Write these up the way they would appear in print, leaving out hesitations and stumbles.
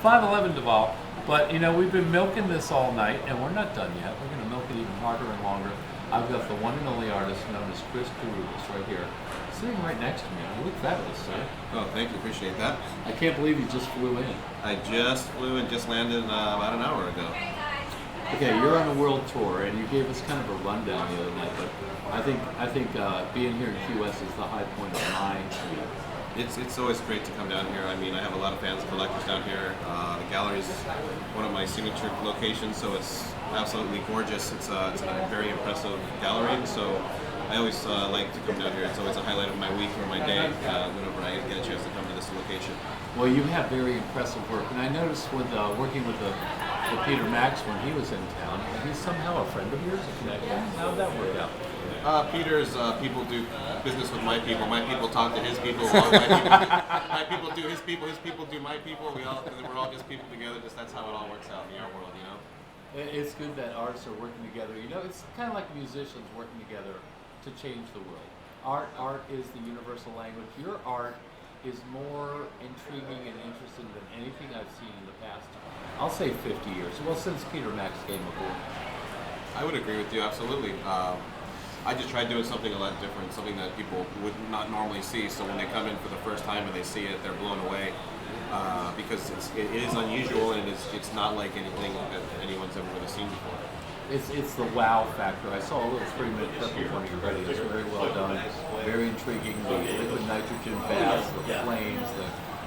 511 Duval. But you know, we've been milking this all night, and we're not done yet. We're going to milk it even harder and longer. I've got the one and only artist known as Chris DeRubeis right here, sitting right next to me. You look fabulous, sir. Oh, thank you. Appreciate that. I can't believe you just flew in. I just flew and just landed about an hour ago. Okay, you're on a world tour, and you gave us kind of a rundown the other night. But I think being here in Key West is the high point of my career. It's always great to come down here. I mean, I have a lot of fans and collectors down here. The gallery is one of my signature locations, so it's absolutely gorgeous. It's a very impressive gallery, so I always like to come down here. It's always a highlight of my week or my day whenever I get a chance to come to this location. Well, you have very impressive work, and I noticed with working with Peter Max when he was in town, he's somehow a friend of yours, a connection. How'd that work out? Peter's people do business with my people. My people talk to his people. My people do his people. His people do my people. We're all just people together. That's how it all works out in the art world, you know. It's good that artists are working together. You know, it's kind of like musicians working together to change the world. Art is the universal language. Your art is more intriguing and interesting than anything I've seen in the past, I'll say 50 years. Well, since Peter Max came aboard. I would agree with you, absolutely. I just tried doing something a lot different, something that people would not normally see. So when they come in for the first time and they see it, they're blown away because it is unusual and it's not like anything that anyone's ever really seen before. It's the wow factor. I saw a little 3-minute clip of one of your videos. It's very well done, very intriguing. The liquid nitrogen baths, the flames,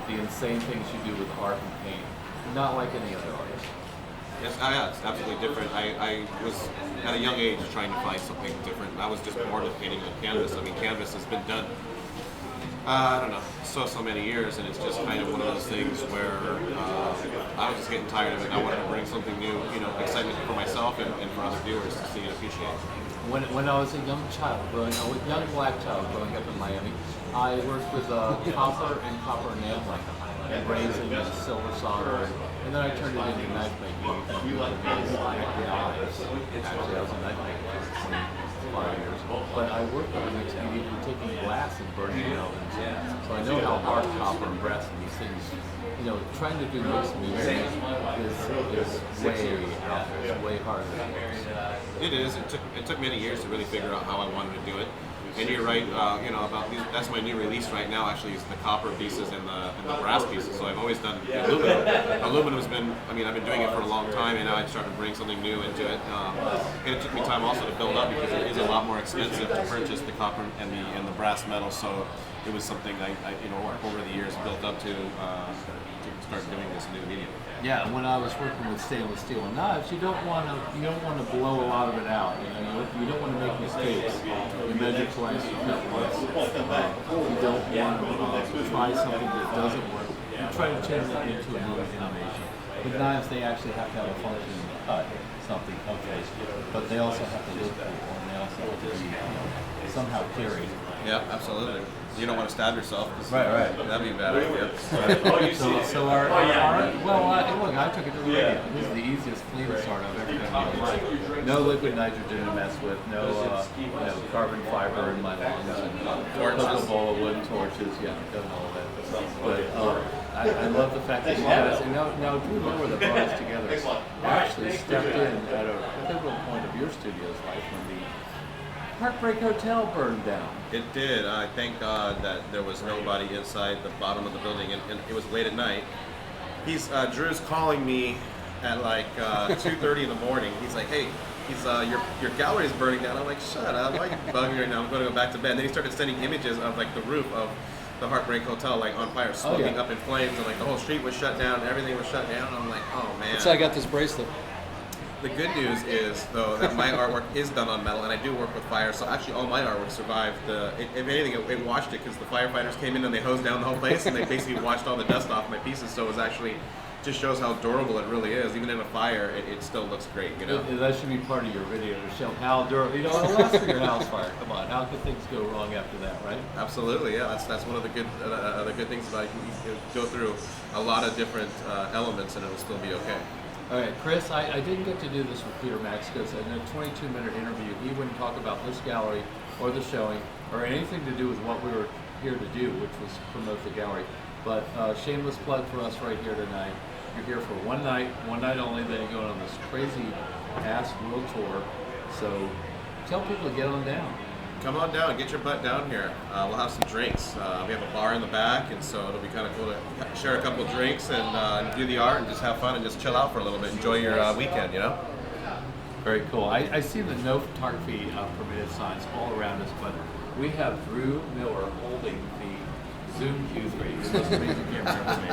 the insane things you do with art and paint. Not like any other artist. Yes, yeah, it's absolutely different. I was at a young age trying to find something different. I was just bored with painting on canvas. I mean, canvas has been done, I don't know, so many years, and it's just kind of one of those things where I was just getting tired of it. And I wanted to bring something new, you know, excitement for myself and for other viewers to see and appreciate. When I was a young child, a young black child growing up in Miami, I worked with copper and copper enameling and brazing and silver solder. And then I turned it into knife making. Actually, I was a knife maker for 25 years. But I worked on the TV taking glass and burning it in ovens. So I know how hard copper and brass and these things, you know, trying to do mixed music is way out there. It's way harder than it is. It took many years to really figure out how I wanted to do it. And you're right, you know, about these, that's my new release right now, actually, is the copper pieces and the brass pieces. So I've always done aluminum. Aluminum's been, I mean, I've been doing it for a long time, and now I started to bring something new into it. And it took me time also to build up because it is a lot more expensive to purchase the copper and the brass metal. So it was something I you know, over the years built up to start doing this new medium. Yeah, when I was working with stainless steel and knives, you don't want to blow a lot of it out. You don't want to make mistakes. You measure twice, you cut once. You don't want to try something that doesn't work. You try to change it into a new animation. With knives, they actually have to have a function to cut something, okay, but they also have to look cool, and they also have to be somehow carried. Yeah, absolutely. You don't want to stab yourself. Right. That'd be a bad idea. So our look, I took it to the radio. This is the easiest, cleanest art I've ever done in my life. No liquid nitrogen to mess with. No, carbon fiber in my lungs. And bowl of wooden torches. Yeah, I've done all that. But I love the fact that you guys. And now, do you remember the brought us together? You actually stepped in at a pivotal point of your studio's life when the Heartbreak Hotel burned down. It did. I thank God that there was nobody inside the bottom of the building, and it was late at night. Drew's calling me at like 2:30 in the morning. He's like, "Hey, your gallery is burning down." I'm like, "Shut up! Why are you bugging me right now? I'm going to go back to bed." And then he started sending images of like the roof of the Heartbreak Hotel, like on fire, smoking up in flames, and like the whole street was shut down. Everything was shut down. I'm like, "Oh man!" So I got this bracelet. The good news is, though, that my artwork is done on metal, and I do work with fire, so actually all my artwork survived. If anything, it washed it because the firefighters came in and they hosed down the whole place, and they basically washed all the dust off my pieces, so it was actually just shows how durable it really is. Even in a fire, it still looks great, you know? That should be part of your video to show how durable, you know, it'll last for your house fire. Come on, how could things go wrong after that, right? Absolutely, yeah. That's one of the good things about it. You can go through a lot of different elements and it'll still be okay. All right, Chris, I didn't get to do this with Peter Max because in a 22-minute interview, he wouldn't talk about this gallery or the showing or anything to do with what we were here to do, which was promote the gallery. But shameless plug for us right here tonight. You're here for one night only. Then you're going on this crazy ass world tour. So tell people to get on down. Come on down, get your butt down here. We'll have some drinks. We have a bar in the back, and so it'll be kind of cool to share a couple drinks and do the art and just have fun and just chill out for a little bit. Enjoy your weekend, you know? Very cool. I see the no photography permitted signs all around us, but we have Drew Miller holding the Zoom Q3. This is amazing camera for me.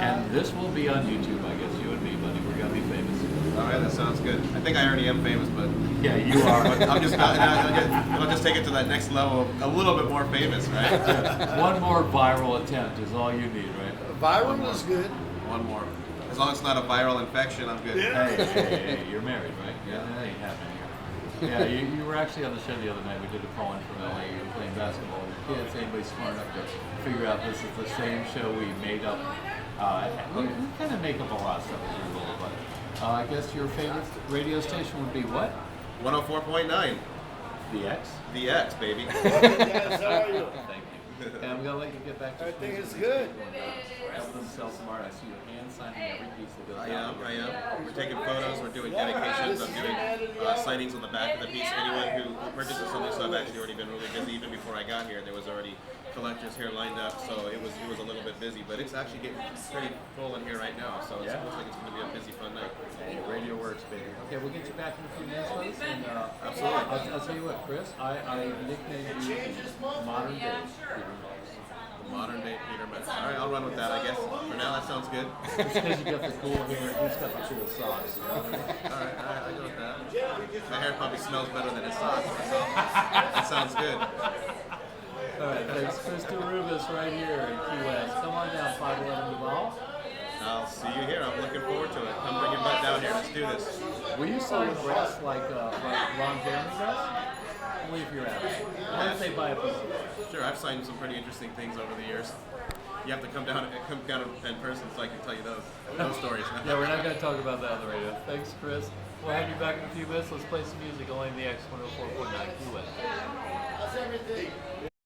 And this will be on YouTube, I guess, you and me, buddy. We're going to be famous. All right, that sounds good. I think I already am famous, but yeah, you are. But I'll just take it to that next level, a little bit more famous, right? One more viral attempt is all you need, right? Viral is good. One more. As long as it's not a viral infection, I'm good. Yeah. Hey, you're married, right? Yeah, that ain't happening here. Yeah, you were actually on the show the other night. We did a call in from LA. You were playing basketball with kids. Anybody smart enough to figure out this is the same show we made up? We kind of make up a lot of stuff as we roll, but I guess your favorite radio station would be what? 104.9. The X? The X, baby. Yes, how are you? Thank you. And I'm going to let you get back to I think business. it's good. Help them sell some art. I see your hand signing every piece that goes I out. am. We're taking photos, we're doing dedications, I'm doing signings on the back of the piece. Anyone who purchases something, so I've actually already been really busy. Even before I got here, there was already collectors here lined up, so it was a little bit busy. But it's actually getting pretty full in here right now, so it looks like it's going to be a busy, fun night. Hey, radio works, baby. Okay, we'll get you back in a few minutes, folks. And Absolutely. I'll tell you what, Chris, I nicknamed you modern day DeRubeis. Modern day Peter Metz. All right, I'll run with that, I guess. For now, that sounds good. It's because you got the cool hair, he's got the cool socks. You know? All right, I go with that. My hair probably smells better than his socks, so that sounds good. All right, thanks, Chris DeRubeis right here in Key West. Come on down, 511 Duval. I'll see you here. I'm looking forward to it. Come bring your butt down here. Let's do this. Will you sign breasts like Ron Jeremy does? Leave your ass. Why don't they buy a piece of it? Sure, I've signed some pretty interesting things over the years. You have to come down in person so I can tell you those stories. Yeah, we're not going to talk about that on the radio. Thanks, Chris. We'll have you back in a few minutes. Let's play some music only in the X 104.9 Key West. How's everything?